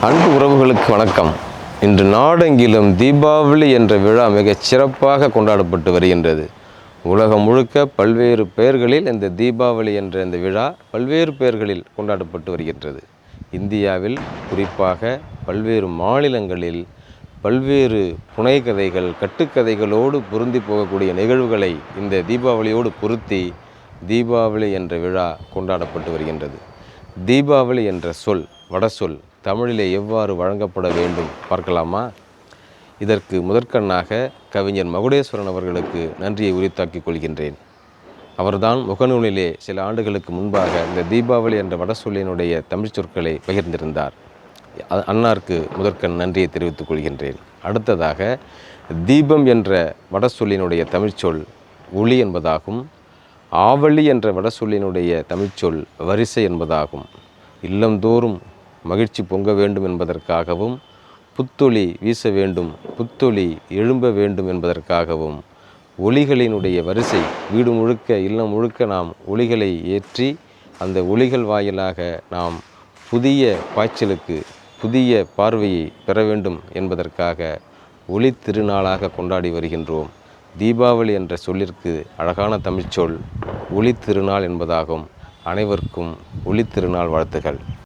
அன்பு உறவுகளுக்கு வணக்கம். இன்று நாடெங்கிலும் தீபாவளி என்ற விழா மிகச் சிறப்பாக கொண்டாடப்பட்டு வருகின்றது. உலகம் முழுக்க பல்வேறு பெயர்களில் இந்த தீபாவளி என்ற இந்த விழா பல்வேறு பெயர்களில் கொண்டாடப்பட்டு வருகின்றது. இந்தியாவில் குறிப்பாக பல்வேறு மாநிலங்களில் பல்வேறு புனைகதைகள் கட்டுக்கதைகளோடு பொருந்தி போகக்கூடிய நிகழ்வுகளை இந்த தீபாவளியோடு பொருத்தி தீபாவளி என்ற விழா கொண்டாடப்பட்டு வருகின்றது. தீபாவளி என்ற சொல் வடசொல் தமிழிலே எவ்வாறு வழங்கப்பட வேண்டும் பார்க்கலாமா? இதற்கு முதற்கண்ணாக கவிஞர் மகுடேஸ்வரன் அவர்களுக்கு நன்றியை உரித்தாக்கிக் கொள்கின்றேன். அவர்தான் முகநூலிலே சில ஆண்டுகளுக்கு முன்பாக இந்த தீபாவளி என்ற வடசொல்லினுடைய தமிழ் சொற்களை பகிர்ந்திருந்தார். அன்னாருக்கு முதற்கண் நன்றியை தெரிவித்துக் கொள்கின்றேன். அடுத்ததாக தீபம் என்ற வடசொல்லினுடைய தமிழ்ச்சொல் ஒளி என்பதாகும். ஆவலி என்ற வடசொல்லினுடைய தமிழ்ச்சொல் வரிசை என்பதாகும். இல்லந்தோறும் மகிழ்ச்சி பொங்க வேண்டும் என்பதற்காகவும், புத்தொளி வீச வேண்டும், புத்தொளி எழும்ப வேண்டும் என்பதற்காகவும் ஒளிகளினுடைய வரிசை வீடு முழுக்க இல்லம் முழுக்க நாம் ஒளிகளை ஏற்றி அந்த ஒளிகள் வாயிலாக நாம் புதிய பாய்ச்சலுக்கு புதிய பார்வையை பெற வேண்டும் என்பதற்காக ஒளி திருநாளாக கொண்டாடி வருகின்றோம். தீபாவளி என்ற சொல்லிற்கு அழகான தமிழ்ச்சொல் ஒளி திருநாள் என்பதாகும். அனைவருக்கும் ஒளி திருநாள் வாழ்த்துகள்.